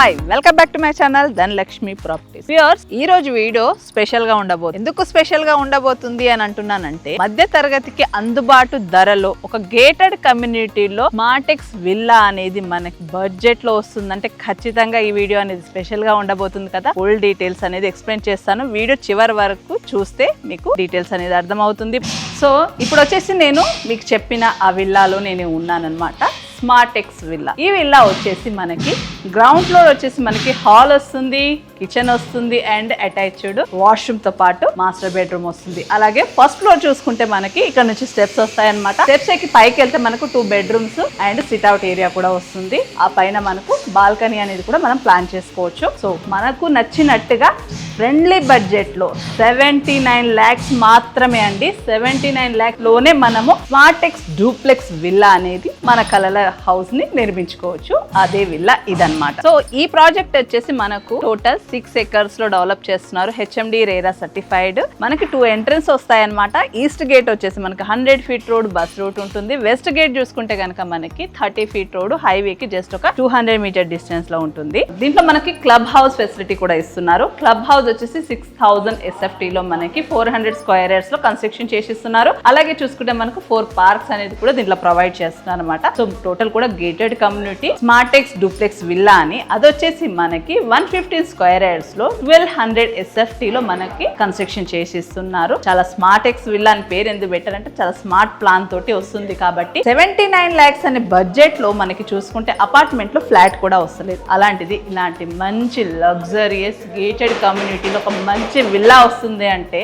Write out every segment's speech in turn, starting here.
Hi welcome back to my channel Dhanalakshmi properties. Viewers, ఈ రోజు video special గా ఉండబోతుంది. ఎందుకు స్పెషల్ గా ఉండబోతుంది అని అంటున్నానంటే, మధ్య తరగతికి అందుబాటు ధరలో ఒక గేటెడ్ కమ్యూనిటీలో స్మార్టెక్స్ విల్లా అనేది మనకి బడ్జెట్ లో వస్తుంది. అంటే ఖచ్చితంగా ఈ వీడియో అనేది స్పెషల్ గా ఉండబోతుంది కదా. ఫుల్ డీటెయిల్స్ అనేది ఎక్స్ప్లెయిన్ చేస్తాను. వీడియో చివరి వరకు చూస్తే మీకు డీటెయిల్స్ అనేది అర్థమవుతుంది. సో ఇప్పుడు వచ్చేసి నేను మీకు చెప్పిన ఆ విల్లాలో నేను ఉన్నానన్నమాట. స్మార్టెక్స్ విల్లా. ఈ విల్లా వచ్చేసి మనకి గ్రౌండ్ ఫ్లోర్ వచ్చేసి మనకి హాల్ వస్తుంది, కిచెన్ వస్తుంది అండ్ అటాచ్డ్ వాష్రూమ్ తో పాటు మాస్టర్ బెడ్రూమ్ వస్తుంది. అలాగే ఫస్ట్ ఫ్లోర్ చూసుకుంటే మనకి ఇక్కడ నుంచి స్టెప్స్ వస్తాయన్నమాట. స్టెప్స్ ఎక్కి పైకి వెళ్తే మనకు 2 బెడ్రూమ్స్ అండ్ సిట్అవుట్ ఏరియా కూడా వస్తుంది. ఆ పైన మనకు బాల్కనీ అనేది కూడా మనం ప్లాన్ చేసుకోవచ్చు. సో మనకు నచ్చినట్టుగా ఫ్రెండ్లీ బడ్జెట్ లో 79 lakhs మాత్రమే అండి. 79 lakhs లోనే మనము స్మార్టెక్స్ డూప్లెక్స్ విల్లా అనేది మన కలల హౌస్ ని నిర్మించుకోవచ్చు. అదే విల్లా ఇదన్నమాట. సో ఈ ప్రాజెక్ట్ వచ్చేసి మనకు టోటల్ 6 acres లో డెవలప్ చేస్తున్నారు. HMD RERA certified. మనకి 2 ఎంట్రన్స్ వస్తాయన్నమాట. ఈస్ట్ గేట్ వచ్చేసి మనకి 100 feet రోడ్ బస్ రూట్ ఉంటుంది. వెస్ట్ గేట్ చూసుకుంటే కనుక మనకి 30 feet రోడ్ హైవేకి జస్ట్ ఒక 200 meter డిస్టెన్స్ లో ఉంటుంది. దీంట్లో మనకి క్లబ్ హౌస్ ఫెసిలిటీ కూడా ఇస్తున్నారు. క్లబ్ హౌస్ వచ్చేసి 6000 SFT లో మనకి 400 square yards లో కన్స్ట్రక్షన్ చేసిస్తున్నారు. అలాగే చూసుకుంటే మనకు 4 పార్క్స్ అనేది కూడా దీంట్లో ప్రొవైడ్ చేస్తున్నారు అనమాట. సో టోటల్ కూడా గేటెడ్ కమ్యూనిటీ స్మార్టెక్స్ డూప్లెక్స్ విల్లా అని. అది వచ్చేసి మనకి 115 square yards లో 1200 SFT లో మనకి కన్స్ట్రక్షన్ చేసిస్తున్నారు. చాలా స్మార్టెక్స్ విల్లా అని పేరు ఎందుకు పెట్టారంటే చాలా స్మార్ట్ ప్లాన్ తోటి వస్తుంది కాబట్టి. 79 lakhs అనే బడ్జెట్ లో మనకి చూసుకుంటే అపార్ట్మెంట్ లో ఫ్లాట్ కూడా వస్తలేదు. అలాంటిది ఇలాంటి మంచి లగ్జరియస్ గేటెడ్ కమ్యూనిటీలో ఒక మంచి విల్లా వస్తుంది అంటే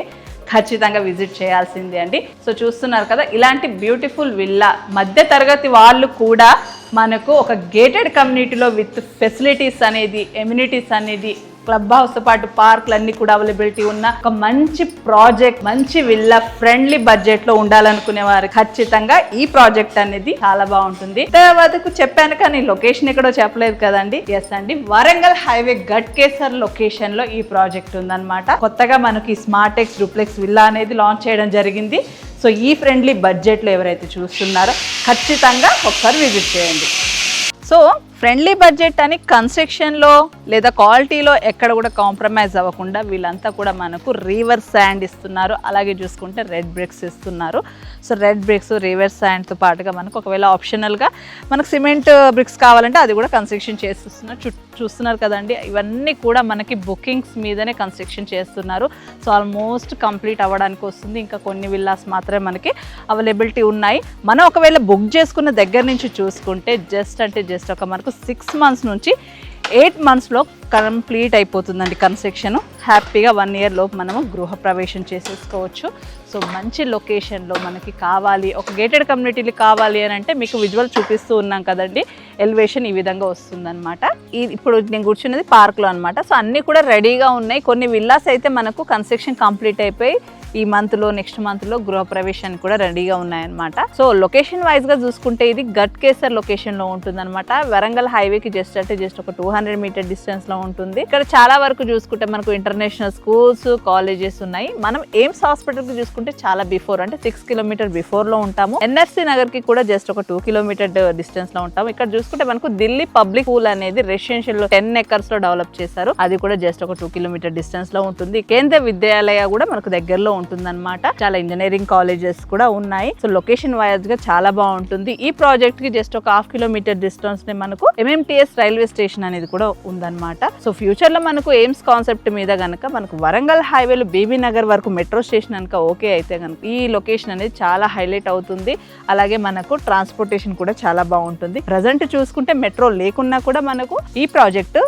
ఖచ్చితంగా విజిట్ చేయాల్సిందే అండి. సో చూస్తున్నారు కదా, ఇలాంటి బ్యూటిఫుల్ విల్లా మధ్య తరగతి వాళ్ళు కూడా మనకు ఒక గేటెడ్ కమ్యూనిటీలో విత్ ఫెసిలిటీస్ అనేది, ఎమ్యూనిటీస్ అనేది, క్లబ్ హౌస్తో పాటు పార్క్లు అన్ని కూడా అవైలబిలిటీ ఉన్న ఒక మంచి ప్రాజెక్ట్, మంచి విల్లా ఫ్రెండ్లీ బడ్జెట్ లో ఉండాలనుకునే వారు ఖచ్చితంగా ఈ ప్రాజెక్ట్ అనేది చాలా బాగుంటుంది. తర్వాతకు చెప్పాను కానీ లొకేషన్ ఎక్కడో చెప్పలేదు కదండి. ఎస్ అండి, వరంగల్ హైవే గట్కేసర్ లొకేషన్ లో ఈ ప్రాజెక్ట్ ఉందన్నమాట. కొత్తగా మనకి స్మార్టెక్స్ డూప్లెక్స్ విల్లా అనేది లాంచ్ చేయడం జరిగింది. సో ఈ ఫ్రెండ్లీ బడ్జెట్లో ఎవరైతే చూస్తున్నారో ఖచ్చితంగా ఒకసారి విజిట్ చేయండి. సో ఫ్రెండ్లీ బడ్జెట్ అని కన్స్ట్రక్షన్లో లేదా క్వాలిటీలో ఎక్కడ కూడా కాంప్రమైజ్ అవ్వకుండా వీళ్ళంతా కూడా మనకు రివర్ శాండ్ ఇస్తున్నారు. అలాగే చూసుకుంటే రెడ్ బ్రిక్స్ ఇస్తున్నారు. సో రెడ్ బ్రిక్స్ రివర్ శాండ్తో పాటుగా మనకు ఒకవేళ ఆప్షనల్గా మనకు సిమెంట్ బ్రిక్స్ కావాలంటే అది కూడా కన్స్ట్రక్షన్ చేస్తున్నారు. చూస్తున్నారు కదండి, ఇవన్నీ కూడా మనకి బుకింగ్స్ మీదనే కన్స్ట్రక్షన్ చేస్తున్నారు. సో ఆల్మోస్ట్ కంప్లీట్ అవ్వడానికి వస్తుంది. ఇంకా కొన్ని విల్లాస్ మాత్రమే మనకి అవైలబిలిటీ ఉన్నాయి. మనం ఒకవేళ బుక్ చేసుకున్న దగ్గర నుంచి చూసుకుంటే జస్ట్ ఒక మనకు 6 months నుంచి 8 monthsలో కంప్లీట్ అయిపోతుందండి కన్స్ట్రక్షన్. హ్యాపీగా 1 year లోపు మనము గృహప్రవేశం చేసేసుకోవచ్చు. సో మంచి లొకేషన్లో మనకి కావాలి, ఒక గేటెడ్ కమ్యూనిటీలు కావాలి అని అంటే మీకు విజువల్ చూపిస్తూ ఉన్నాం కదండి. ఎలివేషన్ ఈ విధంగా వస్తుందన్నమాట. ఇప్పుడు నేను కూర్చున్నది పార్క్లో అనమాట. సో అన్నీ కూడా రెడీగా ఉన్నాయి. కొన్ని విల్లాస్ అయితే మనకు కన్స్ట్రక్షన్ కంప్లీట్ అయిపోయి ఈ మంత్లో నెక్స్ట్ మంత్లో గృహప్రవేశానికి కూడా రెడీగా ఉన్నాయన్నమాట. సో లొకేషన్ వైజ్గా చూసుకుంటే ఇది గట్కేసర్ లొకేషన్లో ఉంటుందన్నమాట. వరంగల్ హైవేకి జస్ట్ ఒక 200 meter డిస్టెన్స్లో ఉంటుంది. ఇక్కడ చాలా వరకు చూసుకుంటే మనకు ఇంటర్నేషనల్ స్కూల్స్, కాలేజెస్ ఉన్నాయి. మనం ఎయిమ్స్ హాస్పిటల్కి చూసుకుంటే చాలా బిఫోర్, అంటే 6 kilometers బిఫోర్లో ఉంటాము. NRC నగర్కి కూడా జస్ట్ ఒక 2 kilometers డిస్టెన్స్లో ఉంటాము. ఇక్కడ చూసుకుంటే మనకు ఢిల్లీ పబ్లిక్ స్కూల్ అనేది రెసిడెన్షియల్ 10 acres లో డెవలప్ చేశారు. అది కూడా జస్ట్ ఒక 2 kilometers డిస్టెన్స్లో ఉంటుంది. కేంద్ర విద్యాలయ కూడా మనకు దగ్గరలో ఉంటుందన్నమాట. చాలా ఇంజనీరింగ్ కాలేజెస్ కూడా ఉన్నాయి. సో లొకేషన్ వైజ్ గా చాలా బాగుంటుంది. ఈ ప్రాజెక్ట్ కి జస్ట్ ఒక 1/2 kilometer డిస్టెన్స్ ని మనకు MMTS రైల్వే స్టేషన్ అనేది కూడా ఉందన్నమాట. సో ఫ్యూచర్ లో మనకు ఎయిమ్స్ కాన్సెప్ట్ మీద గనక మనకు వరంగల్ హైవేలో బీబీ నగర్ వరకు మెట్రో స్టేషన్ కనుక ఓకే అయితే కనుక ఈ లొకేషన్ అనేది చాలా హైలైట్ అవుతుంది. అలాగే మనకు ట్రాన్స్పోర్టేషన్ కూడా చాలా బాగుంటుంది. ప్రజెంట్ చూసుకుంటే మెట్రో లేకున్నా కూడా మనకు ఈ project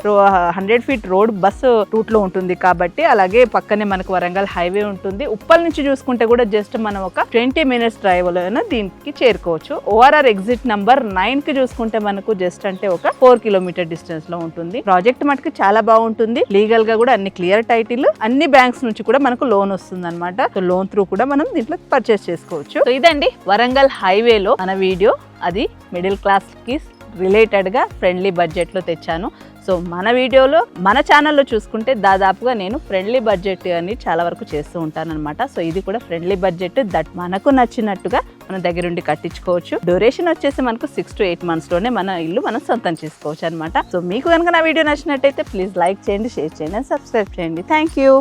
100 feet road bus route లో ఉంటుంది కాబట్టి, అలాగే పక్కనే మనకు వరంగల్ హైవే ఉంటుంది. ఉప్పల్ నుంచి చూసుకుంటే కూడా జస్ట్ మనం ఒక 20 minutes డ్రైవ్ లో దీనికి చేరుకోవచ్చు. ORR ఎగ్జిట్ నంబర్ 9 కి చూసుకుంటే మనకు జస్ట్ అంటే ఒక 4 kilometer డిస్టెన్స్ లో ఉంటుంది. ప్రాజెక్ట్ మటుకు చాలా బాగుంటుంది. లీగల్ గా కూడా అన్ని క్లియర్ టైటిల్, అన్ని బ్యాంక్స్ నుంచి కూడా మనకు లోన్ వస్తుంది అనమాట. సో లోన్ త్రూ కూడా మనం దీంట్లో పర్చేస్ చేసుకోవచ్చు. సో ఇదండి వరంగల్ హైవేలో మన వీడియో. అది మిడిల్ క్లాస్ కి రిలేటెడ్గా ఫ్రెండ్లీ బడ్జెట్లో తెచ్చాను. సో మన వీడియోలో మన ఛానల్లో చూసుకుంటే దాదాపుగా నేను ఫ్రెండ్లీ బడ్జెట్ అని చాలా వరకు చేస్తూ ఉంటాను అనమాట. సో ఇది కూడా ఫ్రెండ్లీ బడ్జెట్ దట్ మనకు నచ్చినట్టుగా మన దగ్గరుండి కట్టించుకోవచ్చు. డ్యూరేషన్ వచ్చేసి మనకు 6 to 8 monthsలోనే మన ఇల్లు మనం సొంతం చేసుకోవచ్చు అనమాట. సో మీకు కనుక నా వీడియో నచ్చినట్టయితే ప్లీజ్ లైక్ చేయండి, షేర్ చేయండి, సబ్స్క్రైబ్ చేయండి. Thank you.